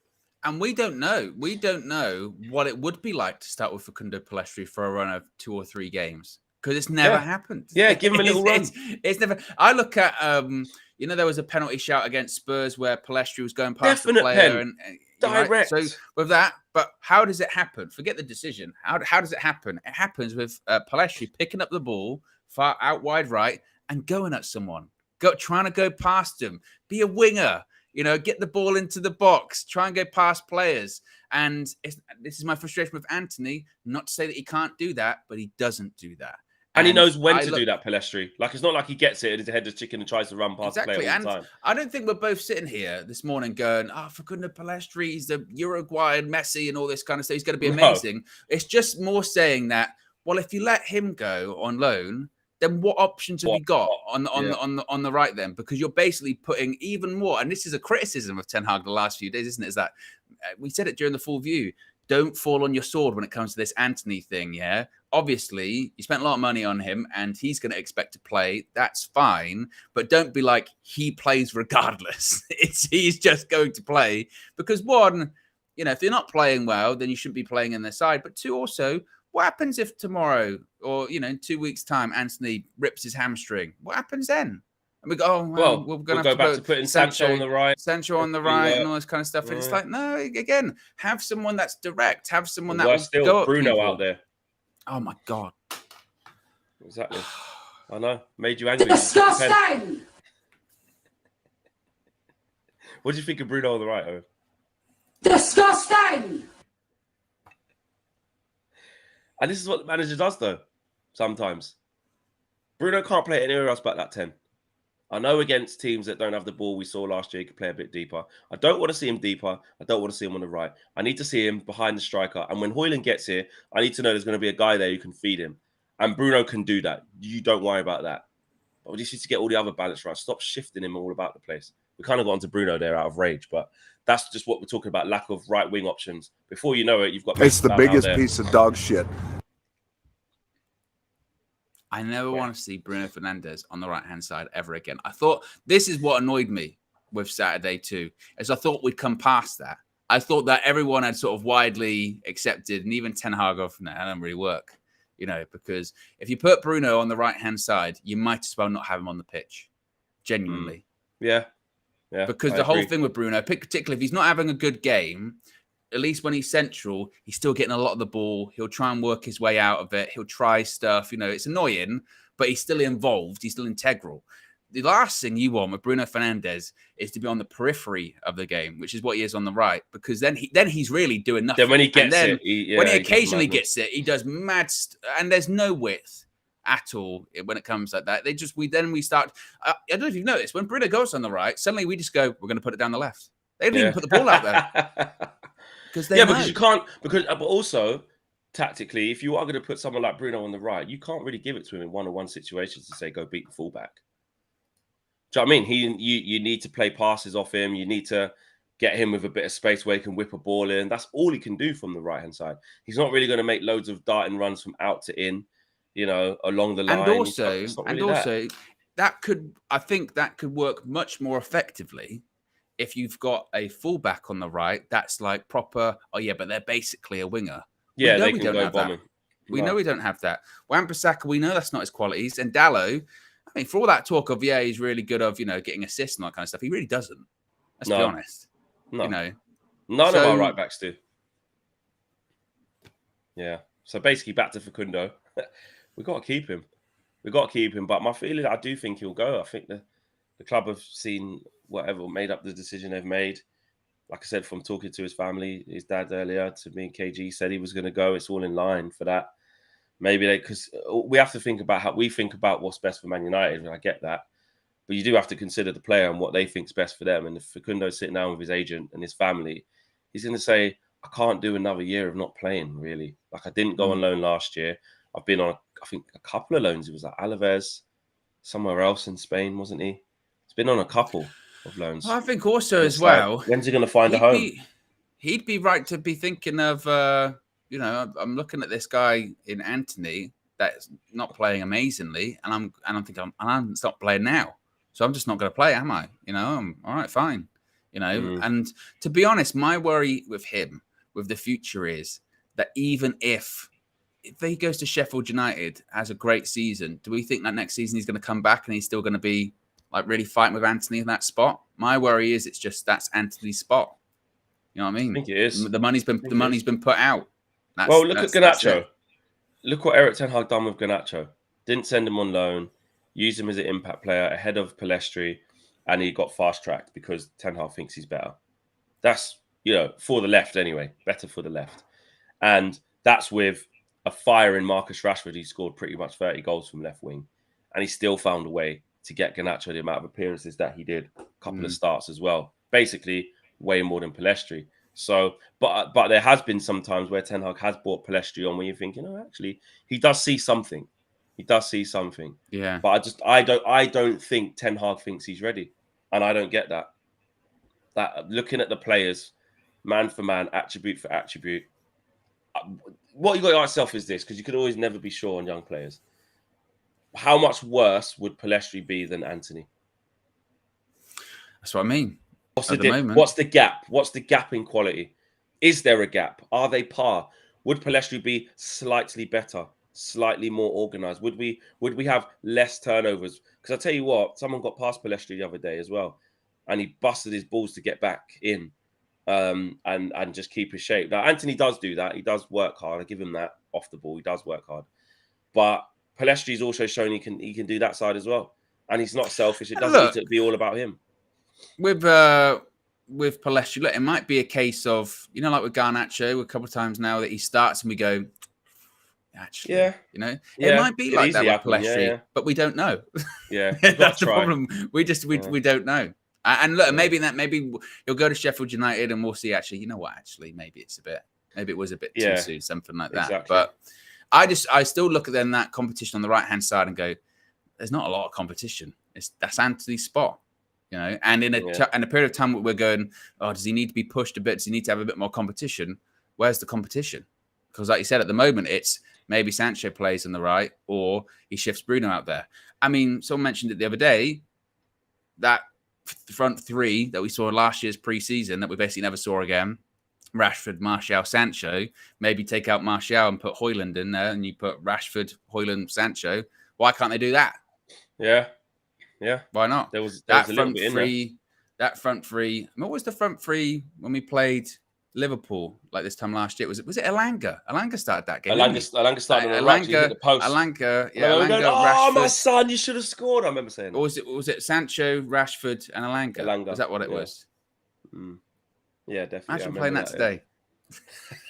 And we don't know. We don't know what it would be like to start with Facundo Pellistri for a run of 2 or 3 games because it's never happened. Yeah, give him a little run. It's never. I look at there was a penalty shout against Spurs where Pellistri was going past the player and direct. Right? So with that, but how does it happen? Forget the decision. How does it happen? It happens with Pellistri picking up the ball far out wide right and going at someone, trying to go past him, be a winger. Get the ball into the box, try and go past players. And this is my frustration with Anthony. Not to say that he can't do that, but he doesn't do that. And he knows when to do that, Pellistri. Like, it's not like he gets it in his head as chicken and tries to run past the player all the time. I don't think we're both sitting here this morning going, Facundo Pellistri, he's the Uruguayan Messi and all this kind of stuff. He's going to be amazing. No. It's just more saying that, well, if you let him go on loan, then what options have you got on the right then? Because you're basically putting even more, and this is a criticism of Ten Hag the last few days, isn't it? Is that we said it during the full view. Don't fall on your sword when it comes to this Anthony thing, yeah? Obviously, you spent a lot of money on him, and he's going to expect to play. That's fine, but don't be like, he plays regardless. He's just going to play. Because one, if you're not playing well, then you shouldn't be playing in their side. But two, also, what happens if tomorrow or, in 2 weeks' time, Anthony rips his hamstring? What happens then? And we go, we're going to go back to putting Sancho on the right. Sancho on the right and all this kind of stuff. And it's like, no, again, have someone that's direct. Have someone that will go at Bruno people. out there. Oh, my God. Exactly. I know. Made you angry. Disgusting! What do you think of Bruno on the right, Owen? Disgusting! And this is what the manager does, though, sometimes. Bruno can't play anywhere else but that 10. I know against teams that don't have the ball, we saw last year, he could play a bit deeper. I don't want to see him deeper. I don't want to see him on the right. I need to see him behind the striker. And when Højlund gets here, I need to know there's going to be a guy there who can feed him. And Bruno can do that. You don't worry about that. But we just need to get all the other balance right. Stop shifting him all about the place. We kind of got onto Bruno there out of rage, but that's just what we're talking about, lack of right wing options. Before you know it, you've got... It's the biggest piece of dog shit. I never want to see Bruno Fernandes on the right-hand side ever again. I thought this is what annoyed me with Saturday too, is I thought we'd come past that. I thought that everyone had sort of widely accepted, and even Ten Hag of, that don't really work, because if you put Bruno on the right-hand side, you might as well not have him on the pitch, genuinely. Yeah. Because the whole thing with Bruno, particularly if he's not having a good game, at least when he's central, he's still getting a lot of the ball. He'll try and work his way out of it. He'll try stuff. It's annoying, but he's still involved. He's still integral. The last thing you want with Bruno Fernandes is to be on the periphery of the game, which is what he is on the right, because then he's really doing nothing. Then when he gets when he occasionally gets it, he does mad and there's no width at all when it comes like that. We start. I don't know if you've noticed, when Bruno goes on the right, suddenly we just go, we're going to put it down the left. They don't even put the ball out there. Because you can't. But also tactically, if you are going to put someone like Bruno on the right, you can't really give it to him in one-on-one situations to say go beat the fullback. Do you know what I mean? You need to play passes off him. You need to get him with a bit of space where he can whip a ball in. That's all he can do from the right hand side. He's not really going to make loads of darting runs from out to in, along the line. And also, I think that could work much more effectively if you've got a fullback on the right, that's like proper, but they're basically a winger. Yeah, they can go bombing. We know we don't have that. Wan-Bissaka, we know that's not his qualities. And Dalot, I mean, for all that talk of, he's really good of, getting assists and all that kind of stuff, he really doesn't. Let's be honest. No. None of our right backs do. Yeah. So basically back to Facundo. We've got to keep him. But my feeling, I do think he'll go. I think the club have seen made up the decision they've made. Like I said, from talking to his family, his dad earlier, to me and KG said he was going to go. It's all in line for that. Maybe because we have to think about how we think about what's best for Man United, and I get that. But you do have to consider the player and what they think's best for them. And if Facundo's sitting down with his agent and his family, he's going to say, I can't do another year of not playing, really. Like, I didn't go on loan last year. I've been on, I think, a couple of loans. It was like Alaves, somewhere else in Spain, wasn't he? He's been on a couple of loans. Well, I think also as well. When's he going to find a home? He'd be right to be thinking of, I'm looking at this guy in Anthony that's not playing amazingly, and I'm thinking, I'm not playing now. So I'm just not going to play, am I? I'm all right, fine. And to be honest, my worry with him, with the future is that even if he goes to Sheffield United, has a great season, do we think that next season he's going to come back and he's still going to be like really fighting with Anthony in that spot? My worry is that's Anthony's spot. You know what I mean? I think it is. The money's been put out. Look at Garnacho. Look what Eric Ten Hag done with Garnacho. Didn't send him on loan. Used him as an impact player ahead of Pellistri, and he got fast-tracked because Ten Hag thinks he's better. That's, for the left anyway. Better for the left. And that's with a fire in Marcus Rashford. He scored pretty much 30 goals from left wing. And he still found a way to get Garnacho the amount of appearances that he did. A couple of starts as well. Basically, way more than Pellistri. So, but there has been some times where Ten Hag has brought Pellistri on where you're thinking, actually, he does see something. Yeah. But I don't think Ten Hag thinks he's ready. And I don't get that. That looking at the players, man for man, attribute for attribute. What you got to ask yourself is this, because you could always never be sure on young players. How much worse would Pellistri be than Anthony? That's what I mean. What's the gap? What's the gap in quality? Is there a gap? Are they par? Would Pellistri be slightly better, slightly more organised? Would we have less turnovers? Because I tell you what, someone got past Pellistri the other day as well, and he busted his balls to get back in, and just keep his shape. Now Anthony does do that. He does work hard. I give him that off the ball. He does work hard, but Pellestri's also shown he can do that side as well, and he's not selfish. It doesn't need to be all about him. With Pellistri, look, it might be a case of, like with Garnacho, a couple of times now that he starts and we go, actually, it might be like that with Pellistri, but we don't know. Yeah, that's the problem. We don't know. And look, maybe he'll go to Sheffield United and we'll see. Actually, you know what? Actually, maybe it was a bit too soon, something like that. Exactly. But I still look at then that competition on the right hand side and go, there's not a lot of competition. That's Anthony's spot. And in a period of time where we're going, does he need to be pushed a bit? Does he need to have a bit more competition? Where's the competition? Because like you said, at the moment, it's maybe Sancho plays on the right or he shifts Bruno out there. I mean, someone mentioned it the other day, that front three that we saw last year's pre-season that we basically never saw again, Rashford, Martial, Sancho, maybe take out Martial and put Højlund in there and you put Rashford, Højlund, Sancho. Why can't they do that? Yeah. Why not? There was a front three. That front three. What was the front three when we played Liverpool like this time last year? Was it Elanga? Elanga started that game. Elanga started on the right. He hit the post. Elanga, Rashford. My son, you should have scored. I remember saying that. Or was it Sancho, Rashford, and Elanga? Was that what it was? Yeah, definitely. Imagine playing that today.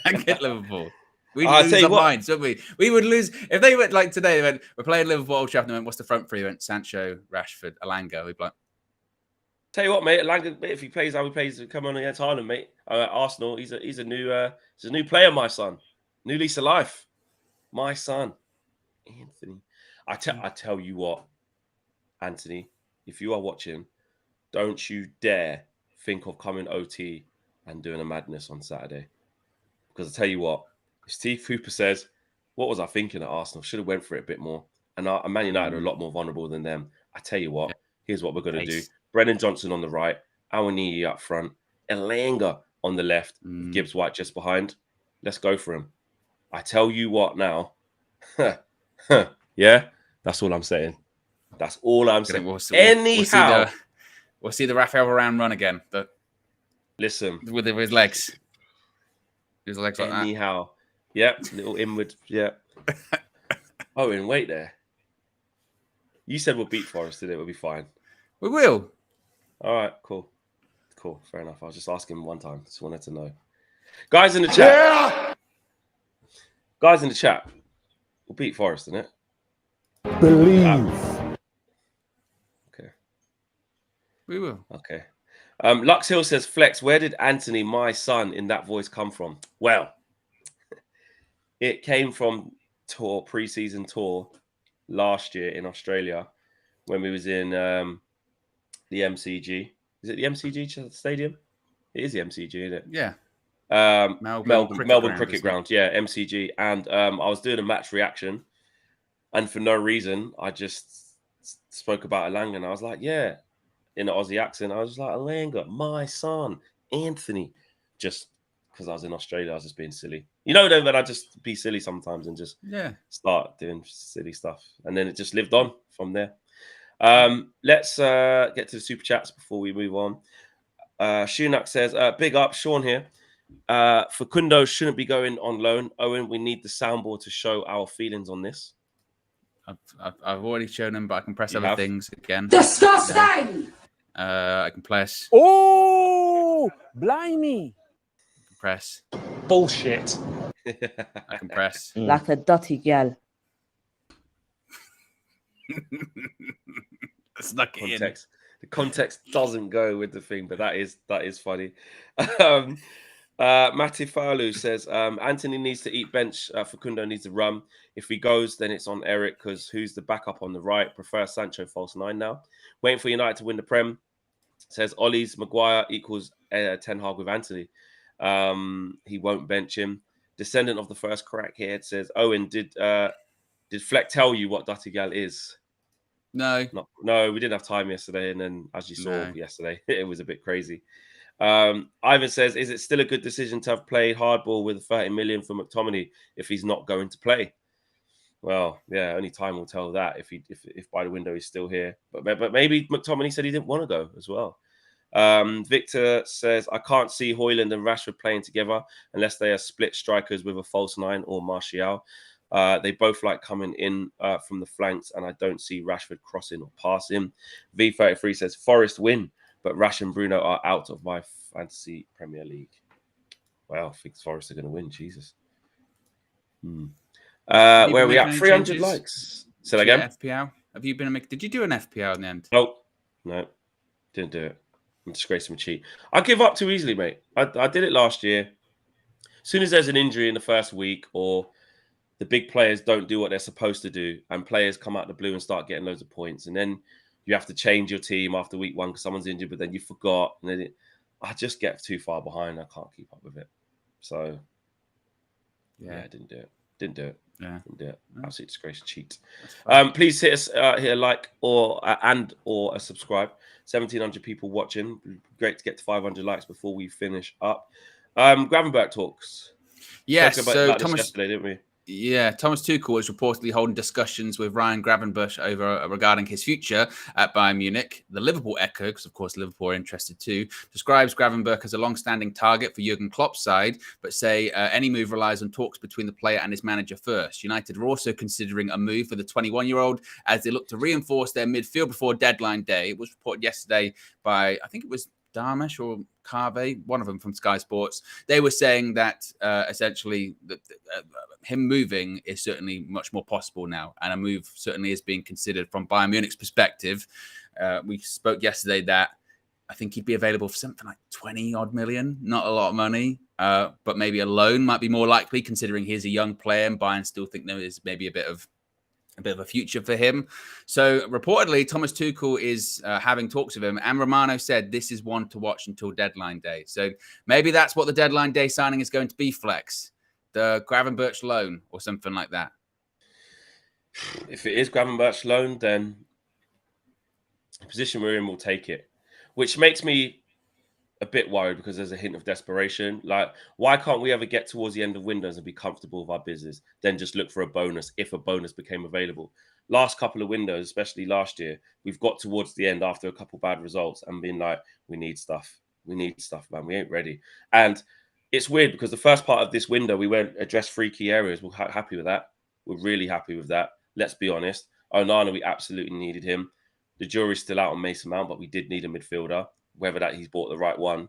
Against Liverpool. We'd lose our minds, wouldn't we? We would lose if they went like today. They went, we're playing Liverpool Old Trafford. They went, what's the front three? They went Sancho, Rashford, Elanga. We'd be like, tell you what, mate. Elanga, if he plays how he plays, come on against Haaland, mate. Arsenal. He's a new player, my son. New lease of life, my son, Anthony. I tell you what, Anthony. If you are watching, don't you dare think of coming OT and doing a madness on Saturday, because I tell you what. Steve Cooper says, what was I thinking at Arsenal? Should have went for it a bit more. And Man United are a lot more vulnerable than them. I tell you what, here's what we're going to do. Brennan Johnson on the right, Awoniyi up front, Elanga on the left, Gibbs White just behind. Let's go for him. I tell you what now, Yeah, that's all I'm saying. That's all I'm saying. We'll Anyhow, we'll see the Rafael Varane run again. listen, with his legs. His legs like that. Anyhow. Yep, little inward. Yeah. Owen, wait there. You said we'll beat Forest, didn't it? We'll be fine. We will. All right, cool. Cool, fair enough. I was just asking one time. Just wanted to know. Guys in the chat. Yeah! Guys in the chat. We'll beat Forest, innit? Believe. Okay. We will. Okay. Lux Hill says, Flex, where did Anthony, my son, in that voice come from? Well, it came from pre-season tour last year in Australia when we was in the MCG. Is it the MCG stadium? It is the MCG, isn't it? Yeah. Melbourne Cricket Ground. Yeah, MCG. And I was doing a match reaction, and for no reason, I just spoke about Alanga, and I was like, yeah, in an Aussie accent. I was like, Alanga, my son, Anthony. Just because I was in Australia, I was just being silly. You know, then I just be silly sometimes and just start doing silly stuff. And then it just lived on from there. Let's get to the super chats before we move on. Shunak says, big up, Sean here. Facundo shouldn't be going on loan. Owen, we need the soundboard to show our feelings on this. I've already shown him, but I can press other things again. Disgusting! I can press. Oh, blimey! Press. Bullshit. I can press. Like a dirty gal. Snuck it in. The context doesn't go with the thing, but that is funny. Matty Falu says Anthony needs to eat bench. Facundo needs to run. If he goes, then it's on Eric because who's the backup on the right? Prefer Sancho false 9 now. Waiting for United to win the Prem. Says Ollie's Maguire equals Ten Hag with Anthony. He won't bench him. Descendant of the first crackhead says Owen, did Fleck tell you what Dirty Gal is? No, we didn't have time yesterday, and then as you saw yesterday, it was a bit crazy. Ivan says, is it still a good decision to have played hardball with 30 million for McTominay if he's not going to play? Well, yeah, only time will tell that if by the window he's still here. But maybe McTominay said he didn't want to go as well. Victor says, I can't see Højlund and Rashford playing together unless they are split strikers with a false 9 or Martial. They both like coming in from the flanks, and I don't see Rashford crossing or passing. V33 says, Forest win, but Rash and Bruno are out of my fantasy Premier League. Well, I think Forest are going to win. Jesus. Where are we at? 300 changes? Likes. Say that again. FPL. Have you been did you do an FPL in the end? No, didn't do it. I'm disgracing my cheat. I give up too easily, mate. I did it last year. As soon as there's an injury in the first week or the big players don't do what they're supposed to do and players come out of the blue and start getting loads of points, and then you have to change your team after week 1 because someone's injured, but then you forgot. And then I just get too far behind. I can't keep up with it. So, yeah, I didn't do it. Didn't do it. Yeah. Didn't do it. Absolute disgrace. Cheat. Please hit us, hit a like or a subscribe. 1,700 people watching. Great to get to 500 likes before we finish up. Gravenberch talks. Yes. So Thomas, yesterday, didn't we? Yeah, Thomas Tuchel is reportedly holding discussions with Ryan Gravenberch regarding his future at Bayern Munich. The Liverpool Echo, because of course Liverpool are interested too, describes Gravenberch as a long-standing target for Jurgen Klopp's side, but say any move relies on talks between the player and his manager first. United are also considering a move for the 21-year-old as they look to reinforce their midfield before deadline day. It was reported yesterday by, I think it was Darmesh or Carve, one of them from Sky Sports. They were saying that essentially him moving is certainly much more possible now, and a move certainly is being considered from Bayern Munich's perspective. We spoke yesterday that I think he'd be available for something like 20 odd million, not a lot of money, but maybe a loan might be more likely considering he's a young player and Bayern still think there is maybe a bit of a future for him. So reportedly, Thomas Tuchel is having talks with him, and Romano said this is one to watch until deadline day. So maybe that's what the deadline day signing is going to be, Flex. The Gravenberch loan or something like that. If it is Gravenberch loan, then the position we're in will take it, which makes me a bit worried because there's a hint of desperation. Like, why can't we ever get towards the end of windows and be comfortable with our business, then just look for a bonus if a bonus became available? Last couple of windows, especially last year, we've got towards the end after a couple bad results and been like, we need stuff. We need stuff, man. We ain't ready. And it's weird because the first part of this window, we went address 3 key areas. We're happy with that. We're really happy with that. Let's be honest. Onana, we absolutely needed him. The jury's still out on Mason Mount, but we did need a midfielder. Whether that he's bought the right one,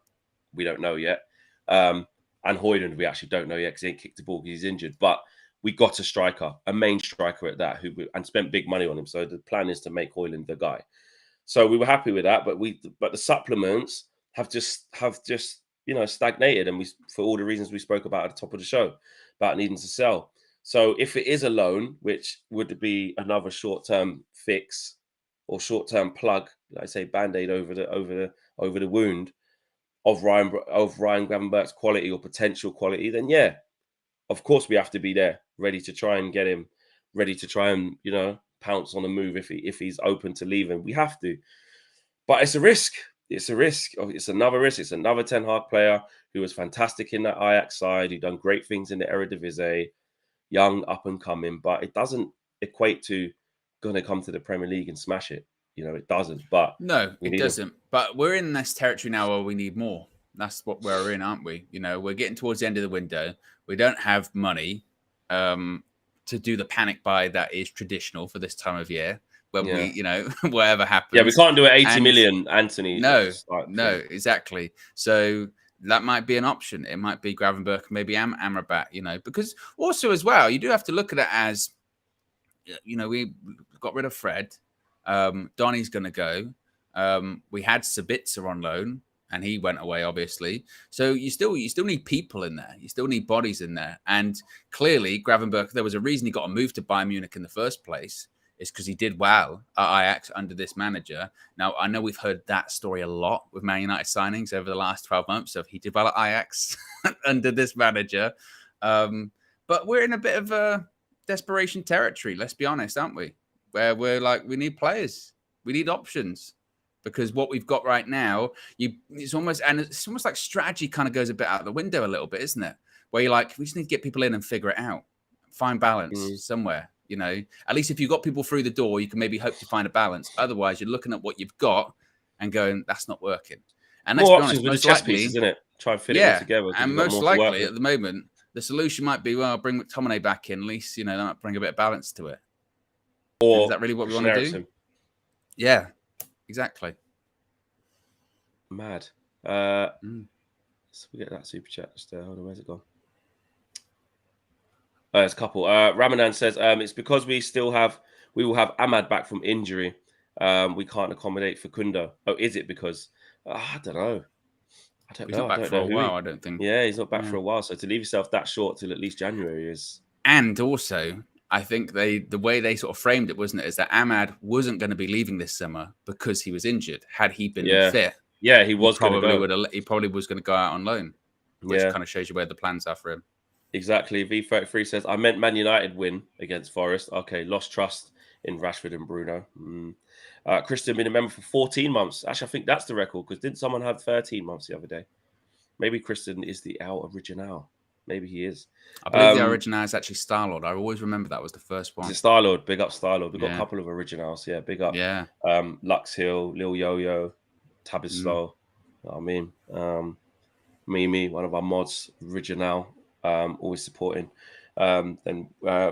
we don't know yet. And Højlund, we actually don't know yet because he ain't kicked the ball because he's injured. But we got a striker, a main striker at that, and spent big money on him. So the plan is to make Højlund the guy. So we were happy with that, but the supplements have just stagnated, and we, for all the reasons we spoke about at the top of the show, about needing to sell. So if it is a loan, which would be another short-term fix or short-term plug, like I say, band-aid over the wound of Ryan Gravenberch's quality or potential quality, then yeah, of course we have to be there, ready to try and get him, ready to try and pounce on a move if he's open to leaving. We have to, but it's a risk. It's a risk. It's another risk. It's another Ten Hag player who was fantastic in that Ajax side, who done great things in the Eredivisie, young, up and coming, but it doesn't equate to going to come to the Premier League and smash it. It doesn't. But no, it doesn't. But we're in this territory now where we need more. That's what we're in, aren't we? We're getting towards the end of the window. We don't have money to do the panic buy that is traditional for this time of year. When we, whatever happens. Yeah, we can't do it 80 million, Anthony. No, exactly. So that might be an option. It might be Gravenberch, maybe Amrabat, because also as well, you do have to look at it as, we got rid of Fred. Donny's going to go. We had Sabitzer on loan, and he went away, obviously. So you still need people in there. You still need bodies in there. And clearly, Gravenberch, there was a reason he got a move to Bayern Munich in the first place. It's because he did well at Ajax under this manager. Now, I know we've heard that story a lot with Man United signings over the last 12 months. So he did well at Ajax under this manager. But we're in a bit of a desperation territory, let's be honest, aren't we? Where we're like, we need players. We need options. Because what we've got right now, it's almost like strategy kind of goes a bit out the window a little bit, isn't it? Where you're like, we just need to get people in and figure it out. Find balance somewhere. At least if you've got people through the door, you can maybe hope to find a balance. Otherwise, you're looking at what you've got and going, that's not working. And let's be honest, most likely, piece, isn't it? Try and fit it all together. And most likely at the moment, the solution might be, well, bring McTominay back in. At least, that might bring a bit of balance to it. Or is that really what we want to do? Yeah, exactly. Mad. So we get that super chat. Just hold on, where's it gone? There's a couple. Ramadan says it's because we will have Ahmad back from injury. We can't accommodate Facundo. Oh, is it because I don't know. He's not back for a while, I don't think. Yeah, he's not back for a while. So to leave yourself that short till at least January is. And also, I think the way they sort of framed it, wasn't it, is that Ahmad wasn't going to be leaving this summer because he was injured. Had he been fit, he was he probably was going to go out on loan, which kind of shows you where the plans are for him. Exactly. V33 says, I meant Man United win against Forest. Okay, lost trust in Rashford and Bruno. Christian been a member for 14 months. Actually, I think that's the record because didn't someone have 13 months the other day? Maybe Christian is the El Original. Maybe he is. I believe the original is actually Star-Lord. I always remember that was the first one. Star-Lord. Big up Star-Lord. We've got a couple of originals. Yeah, big up. Yeah. Lux Hill, Lil Yo-Yo, Tabislo. Mimi, one of our mods, original. Always supporting. Then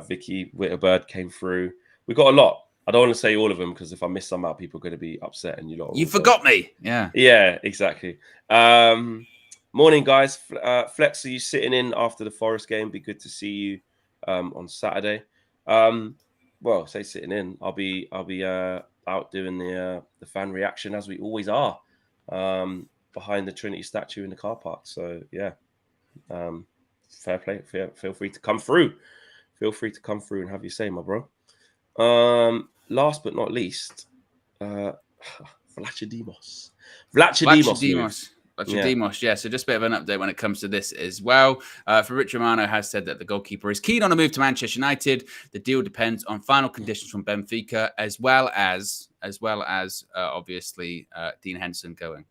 Vicky Witterbird came through. We got a lot. I don't want to say all of them because if I miss some out, people are going to be upset. And you forgot me. Yeah. Yeah, exactly. Morning, guys. Flex, are you sitting in after the Forest game? Be good to see you on Saturday. Well, say sitting in. I'll be out doing the fan reaction as we always are behind the Trinity statue in the car park. So yeah. Fair play. Feel free to come through. Feel free to come through and have your say, my bro. Last but not least, Vlachodimos. Yeah, so just a bit of an update when it comes to this as well. Fabrizio Romano has said that the goalkeeper is keen on a move to Manchester United. The deal depends on final conditions from Benfica, as well as obviously Dean Henderson going.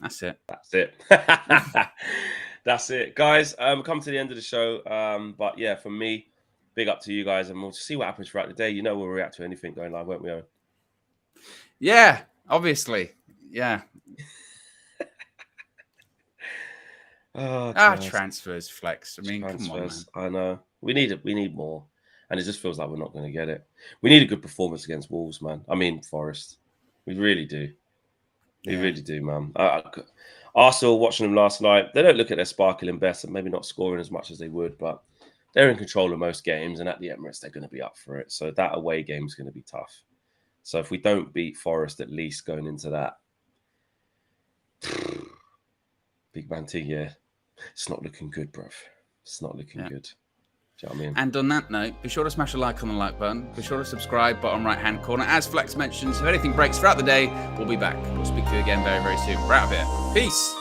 That's it. That's it. That's it, guys. Come to the end of the show. But yeah, for me, big up to you guys, and we'll see what happens throughout the day. You know, we'll react to anything going live, won't we, Owen? Yeah, obviously. Yeah. Transfers, Flex. I mean, come on, man. I know. We need more. And it just feels like we're not going to get it. We need a good performance against Wolves, man. I mean, Forest. We really do. We really do, man. Arsenal, watching them last night, they don't look at their sparkling best and maybe not scoring as much as they would, but they're in control of most games. And at the Emirates, they're going to be up for it. So that away game is going to be tough. So if we don't beat Forest, at least going into that, big man T, it's not looking good, bruv. It's not looking good. Do you know what I mean? And on that note, be sure to smash a like on the like button. Be sure to subscribe, bottom right-hand corner. As Flex mentions, if anything breaks throughout the day, we'll be back. We'll speak to you again very, very soon. We're out of here. Peace.